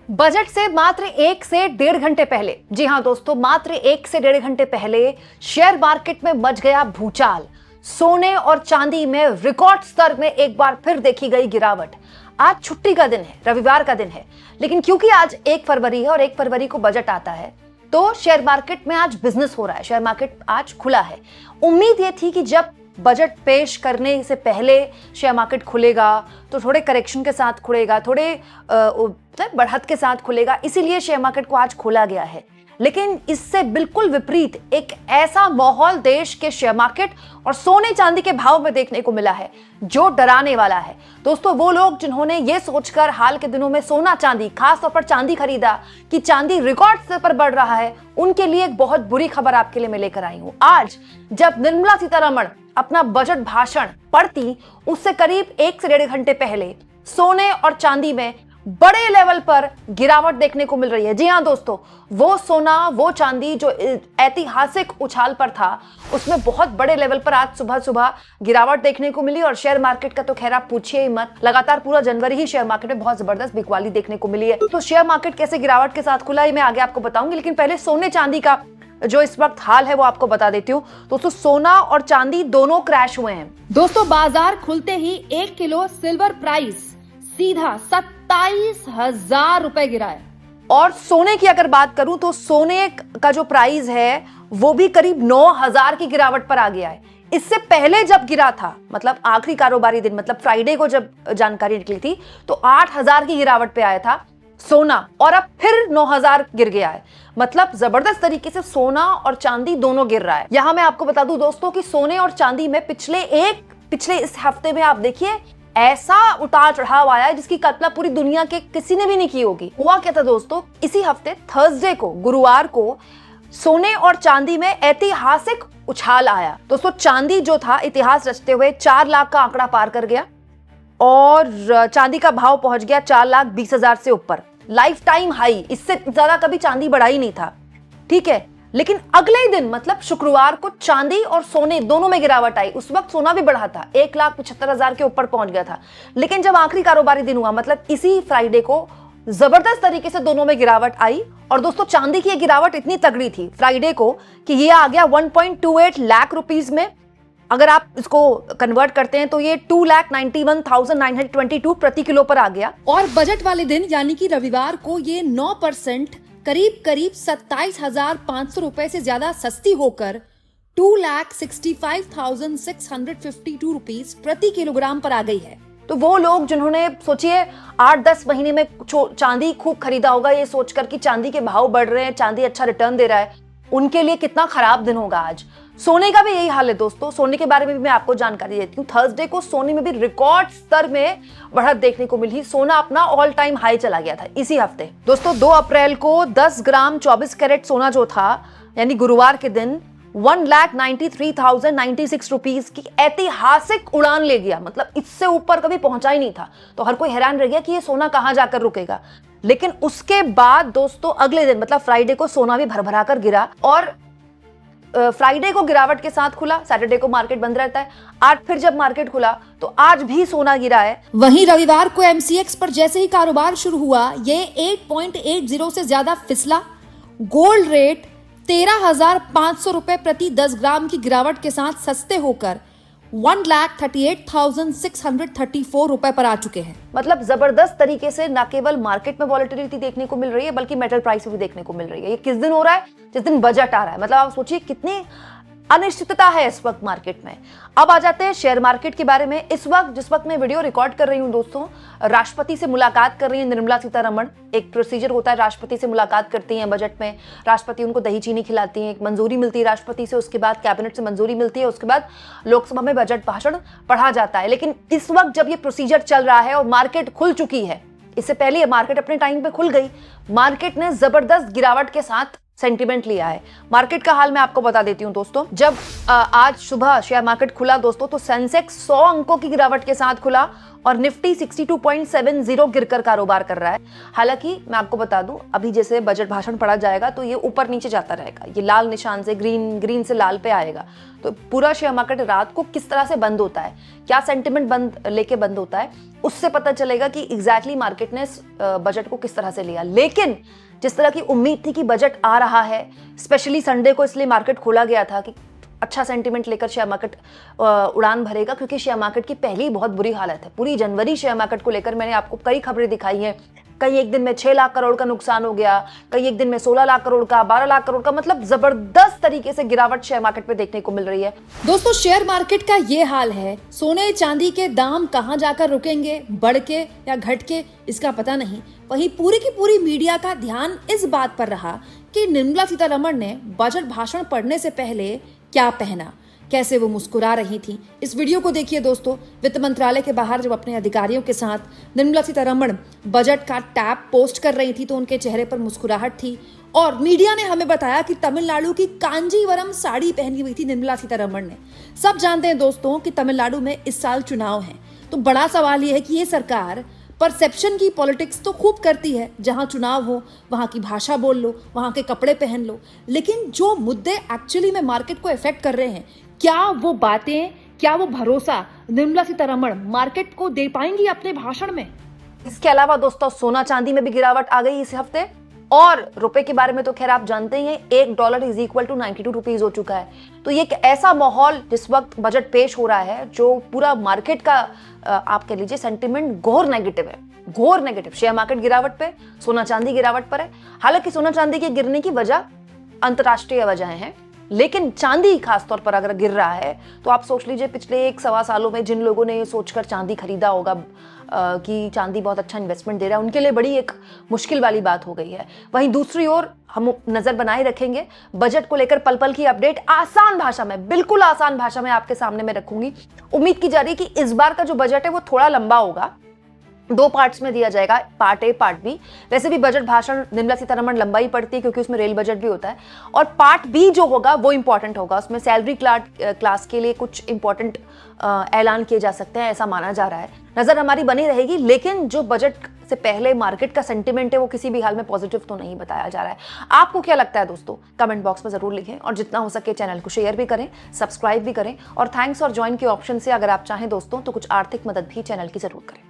Budget से मात्र 1 से 1.5 घंटे पहले, जी हां दोस्तों, मात्र 1 से 1.5 घंटे पहले शेयर मार्केट में मच गया भूचाल। सोने और चांदी में रिकॉर्ड स्तर में एक बार फिर देखी गई गिरावट। आज छुट्टी का दिन है, रविवार का दिन है, लेकिन क्योंकि आज 1 फरवरी है और 1 फरवरी को बजट आता है, तो शेयर मार्केट में आज बिजनेस हो रहा है। शेयर मार्केट आज खुला है। उम्मीद ये थी कि जब बजट पेश करने से पहले शेयर मार्केट खुलेगा तो थोड़े करेक्शन के साथ खुलेगा, थोड़े बढ़त के साथ खुलेगा, इसीलिए शेयर मार्केट को आज खोला गया है। लेकिन इससे बिल्कुल विपरीत एक ऐसा माहौल देश के शेयर मार्केट और सोने चांदी के भाव में देखने को मिला है जो डराने वाला है। दोस्तों, वो लोग जिन्होंने ये सोचकर हाल के दिनों में सोना चांदी, खास तौर पर चांदी खरीदा कि चांदी रिकॉर्ड स्तर पर बढ़ रहा है, उनके लिए एक बहुत बुरी खबर आपके लिए मैं लेकर आई हूं। आज जब निर्मला सीतारमण अपना बजट भाषण पढ़ती, उससे करीब 1 से 1.5 घंटे पहले सोने और चांदी में बड़े लेवल पर गिरावट देखने को मिल रही है। जी हां दोस्तों, वो सोना, वो चांदी जो ऐतिहासिक उछाल पर था, उसमें बहुत बड़े लेवल पर आज सुबह सुबह गिरावट देखने को मिली। और शेयर मार्केट का तो खैर आप पूछिए ही मत, लगातार पूरा जनवरी ही शेयर मार्केट में बहुत जबरदस्त बिकवाली देखने को मिली है। तो शेयर मार्केट कैसे गिरावट के साथ खुला है मैं आगे आपको बताऊंगी, लेकिन पहले सोने चांदी का जो इस वक्त हाल है वो आपको बता देती हूँ। दोस्तों, सोना और चांदी दोनों क्रैश हुए हैं। दोस्तों, बाजार खुलते ही 1 किलो सिल्वर प्राइस सीधा 27,000 रुपए गिरा है। और सोने की अगर बात करूं तो सोने का जो प्राइस है वो भी करीब 9,000 की गिरावट पर आ गया है। इससे पहले जब गिरा था, मतलब आखिरी कारोबारी दिन, मतलब फ्राइडे को जब जानकारी निकली थी, तो 8,000 की गिरावट पे आया था सोना, और अब फिर 9,000 गिर गया है। मतलब जबरदस्त तरीके से सोना और चांदी दोनों गिर रहा है। यहां मैं आपको बता दूं दोस्तों कि सोने और चांदी में पिछले इस हफ्ते में आप देखिए ऐसा उतार चढ़ाव आया है जिसकी कल्पना पूरी दुनिया के किसी ने भी नहीं की होगी। हुआ क्या था दोस्तों, इसी हफ्ते थर्सडे को, गुरुवार को, सोने और चांदी में ऐतिहासिक उछाल आया। दोस्तों, चांदी जो था इतिहास रचते हुए 4 लाख का आंकड़ा पार कर गया और चांदी का भाव पहुंच गया 4,20,000 से ऊपर, लाइफ टाइम हाई। इससे ज्यादा कभी चांदी बढ़ा ही नहीं था, ठीक है। लेकिन अगले ही दिन, मतलब शुक्रवार को, चांदी और सोने दोनों में गिरावट आई। उस वक्त सोना भी बढ़ा था, 1,75,000 के ऊपर पहुंच गया था। लेकिन जब आखिरी कारोबारी दिन हुआ, मतलब इसी फ्राइडे को, जबरदस्त तरीके से दोनों में गिरावट आई। और दोस्तों, चांदी की यह गिरावट इतनी तगड़ी थी फ्राइडे को कि ये आ गया 1.28 लाख रुपीस में। अगर आप इसको कन्वर्ट करते हैं तो ये 2,91,922 प्रति किलो पर आ गया। और बजट वाले दिन यानी कि रविवार को ये 9% करीब 27,500 रुपए से ज्यादा सस्ती होकर 2,65,652 रुपीस प्रति किलोग्राम पर आ गई है। तो वो लोग जिन्होंने, सोचिए, 8-10 महीने में चांदी खूब खरीदा होगा ये सोचकर कि चांदी के भाव बढ़ रहे हैं, चांदी अच्छा रिटर्न दे रहा है, उनके लिए कितना खराब दिन होगा आज। सोने का भी यही हाल है दोस्तों। सोने के बारे में भी मैं आपको जानकारी देती हूँ। थर्सडे को सोने में भी रिकॉर्ड स्तर में बढ़त देखने को मिली। सोना अपना ऑल टाइम हाई चला गया था इसी हफ्ते। दोस्तों, 2 अप्रैल को 10 ग्राम 24 कैरेट सोना जो था, यानी गुरुवार के दिन, 1,93,096 रुपीस की ऐतिहासिक उड़ान ले गया। मतलब इससे ऊपर कभी पहुंचा ही नहीं था। तो हर कोई हैरान रह गया कि ये सोना कहां जाकर रुकेगा। लेकिन उसके बाद दोस्तों, अगले दिन, मतलब फ्राइडे को, सोना भी भरभरा कर गिरा। और फ्राइडे को गिरावट के साथ खुला, सैटरडे को मार्केट बंद रहता है। आज फिर जब मार्केट खुला तो आज भी सोना गिरा है। वहीं रविवार को एमसीएक्स पर जैसे ही कारोबार शुरू हुआ, ये 8.80 से ज्यादा फिसला। गोल्ड रेट 13,500 रुपए प्रति 10 ग्राम की गिरावट के साथ सस्ते होकर 1,38,634 रुपए पर आ चुके हैं। मतलब जबरदस्त तरीके से न केवल मार्केट में वॉलेटिलिटी देखने को मिल रही है, बल्कि मेटल प्राइस भी देखने को मिल रही है। ये किस दिन हो रहा है? जिस दिन बजट आ रहा है। मतलब आप सोचिए कितनी अनिश्चितता है इस वक्त मार्केट में। अब आ जाते हैं शेयर मार्केट के बारे में। इस वक्त, जिस वक्त मैं वीडियो रिकॉर्ड कर रही हूं दोस्तों, राष्ट्रपति से मुलाकात कर रही है निर्मला सीतारमण। एक प्रोसीजर होता है, राष्ट्रपति से मुलाकात करती हैं बजट में, राष्ट्रपति उनको दही चीनी खिलाती हैं, एक मंजूरी मिलती है राष्ट्रपति से, उसके बाद कैबिनेट से मंजूरी मिलती है, उसके बाद लोकसभा में बजट भाषण पढ़ा जाता है। लेकिन इस वक्त जब ये प्रोसीजर चल रहा है और मार्केट खुल चुकी है, इससे पहले मार्केट अपने टाइम पे खुल गई, मार्केट ने जबरदस्त गिरावट के साथ सेंटीमेंट लिया है। मार्केट का हाल मैं आपको बता देती हूं दोस्तों। जब आज सुबह शेयर मार्केट खुला दोस्तों, तो सेंसेक्स 100 अंकों की गिरावट के साथ खुला और निफ्टी 62.70 गिरकर कारोबार कर रहा है। हालांकि मैं आपको बता दूं, अभी जैसे बजट भाषण पढ़ा जाएगा तो ये ऊपर नीचे जाता रहेगा, ये लाल निशान से ग्रीन से लाल पे आएगा। तो पूरा शेयर मार्केट रात को किस तरह से बंद होता है, क्या सेंटिमेंट लेके बंद होता है, उससे पता चलेगा कि एग्जैक्टली मार्केट ने बजट को किस तरह से लिया। लेकिन जिस तरह की उम्मीद थी कि बजट आ रहा है, स्पेशली संडे को इसलिए मार्केट खोला गया था कि अच्छा सेंटीमेंट लेकर शेयर मार्केट उड़ान भरेगा, क्योंकि शेयर मार्केट की पहली बहुत बुरी हालत है। पूरी जनवरी शेयर मार्केट को लेकर मैंने आपको कई खबरें दिखाई हैं। कई एक दिन में 6 लाख करोड़ का नुकसान हो गया, कई एक दिन में 16 लाख करोड़ का, 12 लाख करोड़ का, मतलब जबरदस्त तरीके से गिरावट शेयर मार्केट पे देखने को मिल रही है। दोस्तों, शेयर मार्केट का ये हाल है, सोने चांदी के दाम कहां जाकर रुकेंगे, बढ़ के या घट के, इसका पता नहीं। वहीं पूरी की पूरी मीडिया का ध्यान इस बात पर रहा कि निर्मला सीतारमण ने बजट भाषण पढ़ने से पहले क्या पहना, कैसे वो मुस्कुरा रही थी। इस वीडियो को देखिए दोस्तों। वित्त मंत्रालय के बाहर जब अपने अधिकारियों के साथ निर्मला सीतारमण बजट का टैब पोस्ट कर रही थी तो उनके चेहरे पर मुस्कुराहट थी, और मीडिया ने हमें बताया कि तमिलनाडु की कांजीवरम साड़ी पहनी हुई थी निर्मला सीतारमण ने। सब जानते हैं दोस्तों कि तमिलनाडु में इस साल चुनाव है, तो बड़ा सवाल यह है कि ये सरकार परसेप्शन की पॉलिटिक्स तो खूब करती है, जहां चुनाव हो वहां की भाषा बोल लो, वहां के कपड़े पहन लो, लेकिन जो मुद्दे एक्चुअली में मार्केट को इफेक्ट कर रहे हैं, क्या वो बातें, क्या वो भरोसा निर्मला सीतारमण मार्केट को दे पाएंगी अपने भाषण में? इसके अलावा दोस्तों सोना चांदी में भी गिरावट आ गई इस हफ्ते, और रुपए के बारे में तो खैर आप जानते ही हैं, $1 = 92 रुपीज हो चुका है। तो ये एक ऐसा माहौल जिस वक्त बजट पेश हो रहा है जो पूरा मार्केट का आप कह लीजिए सेंटिमेंट घोर नेगेटिव है, घोर नेगेटिव। शेयर मार्केट गिरावट पे, सोना चांदी गिरावट पर है। हालांकि सोना चांदी के गिरने की वजह अंतर्राष्ट्रीय वजहें हैं, लेकिन चांदी खासतौर पर अगर गिर रहा है तो आप सोच लीजिए पिछले 1-1.25 सालों में जिन लोगों ने ये सोचकर चांदी खरीदा होगा कि चांदी बहुत अच्छा इन्वेस्टमेंट दे रहा है, उनके लिए बड़ी एक मुश्किल वाली बात हो गई है। वहीं दूसरी ओर हम नजर बनाए रखेंगे, बजट को लेकर पल पल की अपडेट आसान भाषा में, बिल्कुल आसान भाषा में आपके सामने मैं रखूंगी। उम्मीद की जा रही है कि इस बार का जो बजट है वो थोड़ा लंबा होगा, 2 पार्ट्स में दिया जाएगा, पार्ट ए पार्ट बी। वैसे भी बजट भाषण निर्मला सीतारमण लंबा ही पड़ती है क्योंकि उसमें रेल बजट भी होता है। और पार्ट बी जो होगा वो इंपॉर्टेंट होगा, उसमें सैलरी क्लास के लिए कुछ इंपॉर्टेंट ऐलान किए जा सकते हैं, ऐसा माना जा रहा है। नजर हमारी बनी रहेगी, लेकिन जो बजट से पहले मार्केट का सेंटिमेंट है वो किसी भी हाल में पॉजिटिव तो नहीं बताया जा रहा है। आपको क्या लगता है दोस्तों, कमेंट बॉक्स में जरूर लिखें, और जितना हो सके चैनल को शेयर भी करें, सब्सक्राइब भी करें, और थैंक्स और ज्वाइन के ऑप्शन से अगर आप चाहें दोस्तों तो कुछ आर्थिक मदद भी चैनल की जरूर करें।